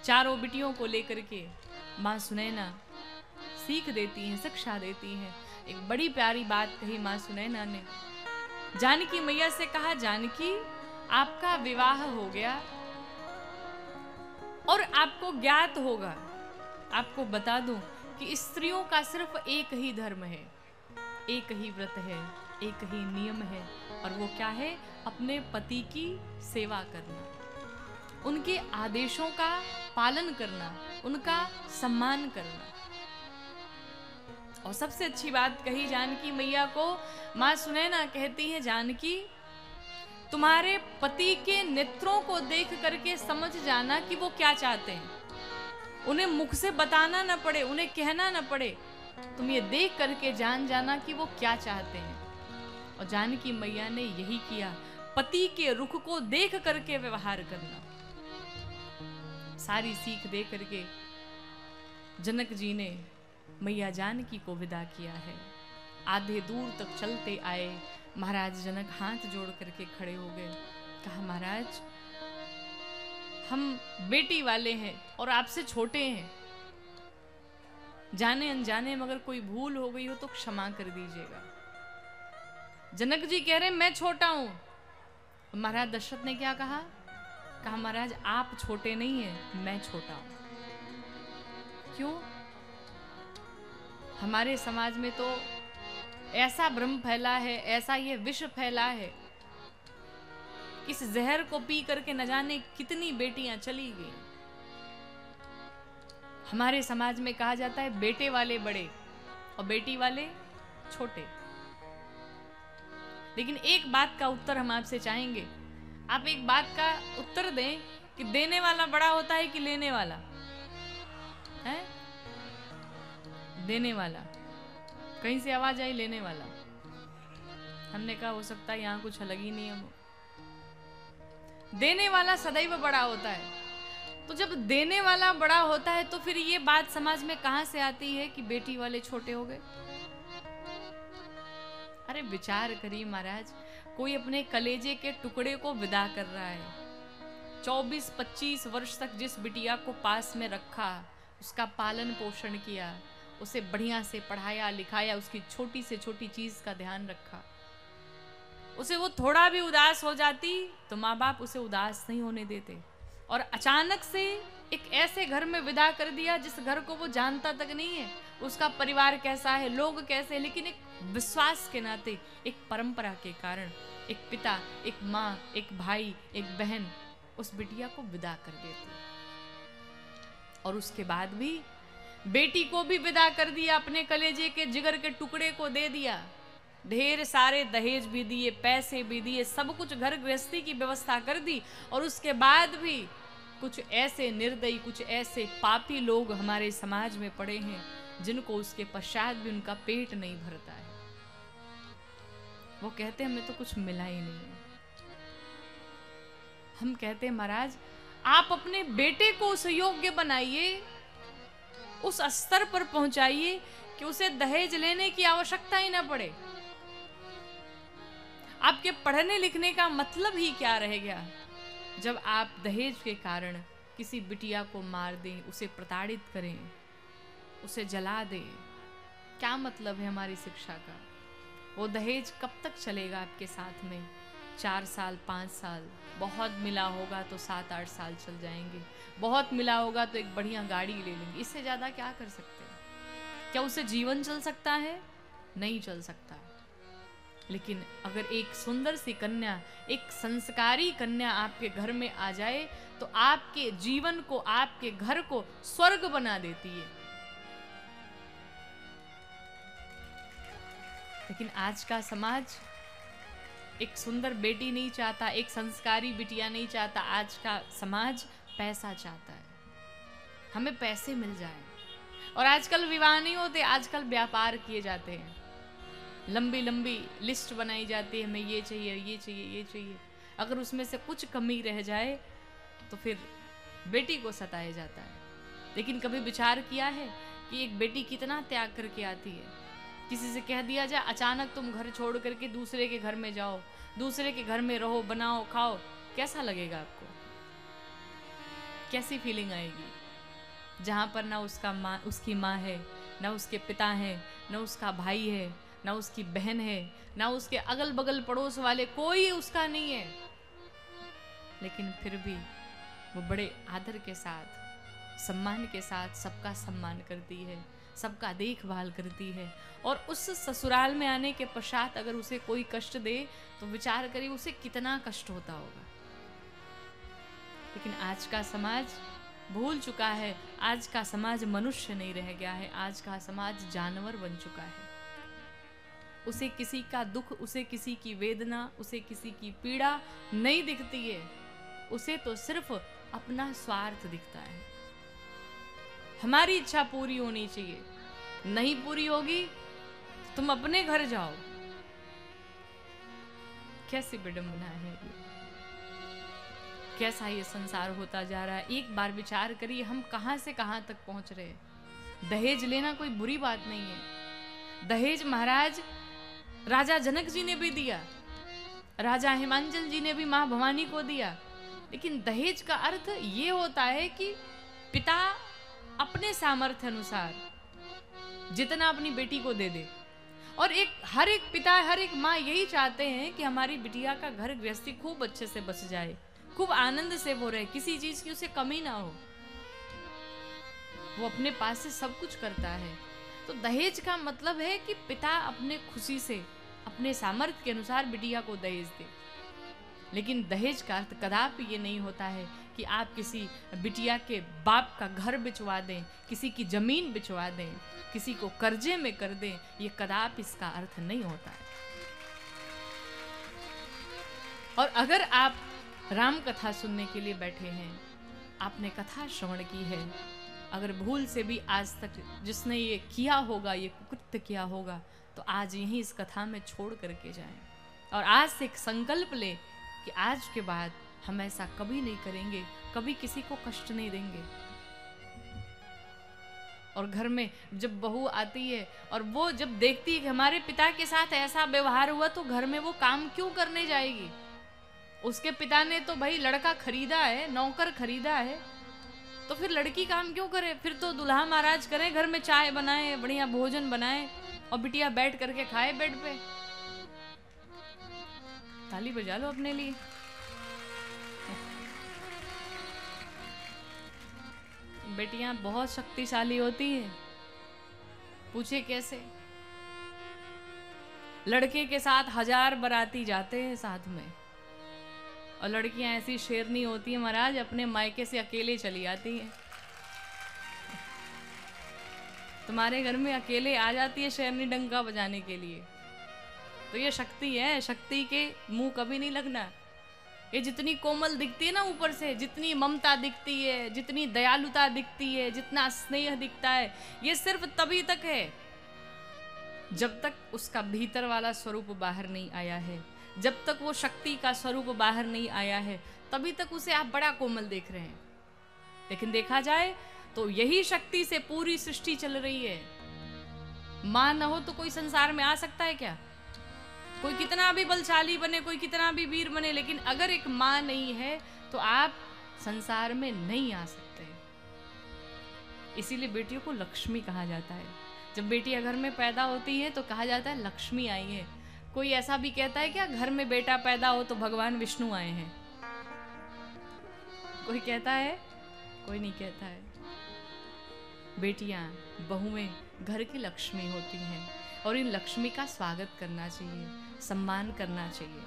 चारों बिटियों को लेकर के माँ सुनैना सीख देती हैं, शिक्षा देती हैं। एक बड़ी प्यारी बात कही माँ सुनैना ने। जानकी मैया से कहा, जानकी आपका विवाह हो गया और आपको ज्ञात होगा, आपको बता दूं कि स्त्रियों का सिर्फ एक ही धर्म है, एक ही व्रत है, एक ही नियम है, और वो क्या है? अपने पति की सेवा करना, उनके आदेशों का पालन करना, उनका सम्मान करना। और सबसे अच्छी बात कही जानकी मैया को, माँ सुनैना कहती है, जानकी तुम्हारे पति के नेत्रों को देख करके समझ जाना कि वो क्या चाहते हैं। उन्हें मुख से बताना न पड़े, उन्हें कहना न पड़े, तुम ये देख करके जान जाना कि वो क्या चाहते हैं। और जानकी मैया ने यही किया, पति के रुख को देख करके व्यवहार करना। सारी सीख दे करके जनक जी ने मैया जानकी को विदा किया है। आधे दूर तक चलते आए, महाराज जनक हाथ जोड़ करके खड़े हो गए। कहा, महाराज हम बेटी वाले हैं और आपसे छोटे हैं, जाने अनजाने में अगर कोई भूल हो गई हो तो क्षमा कर दीजिएगा। जनक जी कह रहे मैं छोटा हूं। महाराज दशरथ ने क्या कहा? कहा, महाराज आप छोटे नहीं हैं, मैं छोटा हूं। क्यों? हमारे समाज में तो ऐसा भ्रम फैला है, ऐसा ये विष फैला है, इस जहर को पी करके न जाने कितनी बेटियां चली गई। हमारे समाज में कहा जाता है बेटे वाले बड़े और बेटी वाले छोटे। लेकिन एक बात का उत्तर हम आपसे चाहेंगे, आप एक बात का उत्तर दें कि देने वाला बड़ा होता है कि लेने वाला है? देने वाला। कहीं से आवाज आई लेने वाला। हमने कहा हो सकता है यहां कुछ अलग ही नियम हो। देने वाला सदैव बड़ा होता है। तो जब देने वाला बड़ा होता है तो फिर ये बात समाज में कहां से आती है कि बेटी वाले छोटे हो गए? अरे विचार करिए महाराज, कोई अपने कलेजे के टुकड़े को विदा कर रहा है। 24-25 वर्ष तक जिस बिटिया को पास में रखा, उसका पालन पोषण किया, उसे बढ़िया से पढ़ाया लिखाया, उसकी छोटी से छोटी चीज का ध्यान रखा, उसे वो थोड़ा भी उदास हो जाती तो माँ बाप उसे उदास नहीं होने देते, और अचानक से एक ऐसे घर में विदा कर दिया जिस घर को वो जानता तक नहीं है, उसका परिवार कैसा है, लोग कैसे हैं, लेकिन एक विश्वास के नाते, एक परंपरा के कारण एक पिता, एक माँ, एक भाई, एक बहन उस बिटिया को विदा कर देती। और उसके बाद भी बेटी को भी विदा कर दिया, अपने कलेजे के जिगर के टुकड़े को दे दिया, ढेर सारे दहेज भी दिए, पैसे भी दिए, सब कुछ घर गृहस्थी की व्यवस्था कर दी। और उसके बाद भी कुछ ऐसे निर्दयी, कुछ ऐसे पापी लोग हमारे समाज में पड़े हैं जिनको उसके पश्चात भी उनका पेट नहीं भरता है। वो कहते हैं हमें तो कुछ मिला ही नहीं है। हम कहते हैं महाराज आप अपने बेटे को उस योग्य बनाइए, उस स्तर पर पहुंचाइए कि उसे दहेज लेने की आवश्यकता ही ना पड़े। आपके पढ़ने लिखने का मतलब ही क्या रह गया जब आप दहेज के कारण किसी बिटिया को मार दें, उसे प्रताड़ित करें, उसे जला दें? क्या मतलब है हमारी शिक्षा का? वो दहेज कब तक चलेगा आपके साथ में? 4 साल, 5 साल, बहुत मिला होगा तो 7-8 साल चल जाएंगे, बहुत मिला होगा तो एक बढ़िया गाड़ी ले लेंगे। इससे ज्यादा क्या कर सकते हैं? क्या उससे जीवन चल सकता है? नहीं चल सकता। लेकिन अगर एक सुंदर सी कन्या, एक संस्कारी कन्या आपके घर में आ जाए तो आपके जीवन को, आपके घर को स्वर्ग बना देती है। लेकिन आज का समाज एक सुंदर बेटी नहीं चाहता, एक संस्कारी बिटिया नहीं चाहता। आज का समाज पैसा चाहता है, हमें पैसे मिल जाए। और आजकल विवाह नहीं होते, आजकल व्यापार किए जाते हैं। लंबी लंबी लिस्ट बनाई जाती है, हमें ये चाहिए, ये चाहिए, ये चाहिए। अगर उसमें से कुछ कमी रह जाए तो फिर बेटी को सताया जाता है। लेकिन कभी विचार किया है कि एक बेटी कितना त्याग करके आती है? किसी से कह दिया जाए अचानक तुम घर छोड़ करके दूसरे के घर में जाओ, दूसरे के घर में रहो, बनाओ, खाओ, कैसा लगेगा आपको? कैसी फीलिंग आएगी जहाँ पर ना उसकी माँ है, ना उसके पिता हैं, ना उसका भाई है, ना उसकी बहन है, ना उसके अगल बगल पड़ोस वाले, कोई उसका नहीं है, लेकिन फिर भी वो बड़े आदर के साथ, सम्मान के साथ सबका सम्मान करती है, सबका देखभाल करती है। और उस ससुराल में आने के पश्चात अगर उसे कोई कष्ट दे तो विचार करिए उसे कितना कष्ट होता होगा। लेकिन आज का समाज भूल चुका है, आज का समाज मनुष्य नहीं रह गया है, आज का समाज जानवर बन चुका है। उसे किसी का दुख, उसे किसी की वेदना, उसे किसी की पीड़ा नहीं दिखती है, उसे तो सिर्फ अपना स्वार्थ दिखता है। हमारी इच्छा पूरी होनी चाहिए, नहीं पूरी होगी तो तुम अपने घर जाओ। कैसी विडंबना है ये, कैसा ये संसार होता जा रहा है। एक बार विचार करिए हम कहां से कहां तक पहुंच रहे हैं। दहेज लेना कोई बुरी बात नहीं है, दहेज महाराज राजा जनक जी ने भी दिया, राजा हिमांचल जी ने भी मां भवानी को दिया। लेकिन दहेज का अर्थ ये होता है कि पिता अपने सामर्थ्य अनुसार जितना अपनी बेटी को दे दे। और हर एक पिता, हर एक माँ यही चाहते हैं कि हमारी बिटिया का घर गृहस्थी खूब अच्छे से बस जाए, खूब आनंद से वो रहे, किसी चीज की उसे कमी ना हो। वो अपने पास से सब कुछ करता है। तो दहेज का मतलब है कि पिता अपने खुशी से, अपने सामर्थ्य के अनुसार बिटिया को दहेज दे। लेकिन दहेज का अर्थ कदापि ये नहीं होता है कि आप किसी बिटिया के बाप का घर बिचवा दें, किसी की जमीन बिचवा दें, किसी को कर्जे में कर दें। ये कदापि इसका अर्थ नहीं होता है। और अगर आप राम कथा सुनने के लिए बैठे हैं, आपने कथा श्रवण की है, अगर भूल से भी आज तक जिसने ये किया होगा, ये कृत्य किया होगा, तो आज यहीं इस कथा में छोड़ करके जाएं और आज से एक संकल्प ले कि आज के बाद हम ऐसा कभी नहीं करेंगे, कभी किसी को कष्ट नहीं देंगे। और घर में जब बहू आती है और वो जब देखती है कि हमारे पिता के साथ ऐसा व्यवहार हुआ, तो घर में वो काम क्यों करने जाएगी? उसके पिता ने तो भाई लड़का खरीदा है, नौकर खरीदा है, तो फिर लड़की काम क्यों करे? फिर तो दुल्हा महाराज करें, घर में चाय बनाए, बढ़िया भोजन बनाए और बिटिया बैठ करके खाए बेड पे। ताली बजा लो अपने लिए। बेटियां बहुत शक्तिशाली होती हैं। पूछे कैसे? लड़के के साथ 1000 बाराती जाते हैं साथ में, और लड़कियां ऐसी शेरनी होती हैं महाराज, अपने मायके से अकेले चली आती हैं। तुम्हारे घर में अकेले आ जाती है शेरनी डंका बजाने के लिए, तो ये शक्ति है। शक्ति के मुंह कभी नहीं लगना। ये जितनी कोमल दिखती है ना ऊपर से, जितनी ममता दिखती है, जितनी दयालुता दिखती है, जितना स्नेह दिखता है, ये सिर्फ तभी तक है जब तक उसका भीतर वाला स्वरूप बाहर नहीं आया है। जब तक वो शक्ति का स्वरूप बाहर नहीं आया है, तभी तक उसे आप बड़ा कोमल देख रहे हैं। लेकिन देखा जाए तो यही शक्ति से पूरी सृष्टि चल रही है। मां न हो तो कोई संसार में आ सकता है क्या? कोई कितना भी बलशाली बने, कोई कितना भी वीर बने, लेकिन अगर एक मां नहीं है तो आप संसार में नहीं आ सकते। इसीलिए बेटियों को लक्ष्मी कहा जाता है। जब बेटियां घर में पैदा होती है तो कहा जाता है लक्ष्मी आई है। कोई ऐसा भी कहता है क्या घर में बेटा पैदा हो तो भगवान विष्णु आए हैं? कोई कहता है? कोई नहीं कहता है। बेटियां, बहुएं घर की लक्ष्मी होती हैं और इन लक्ष्मी का स्वागत करना चाहिए, सम्मान करना चाहिए।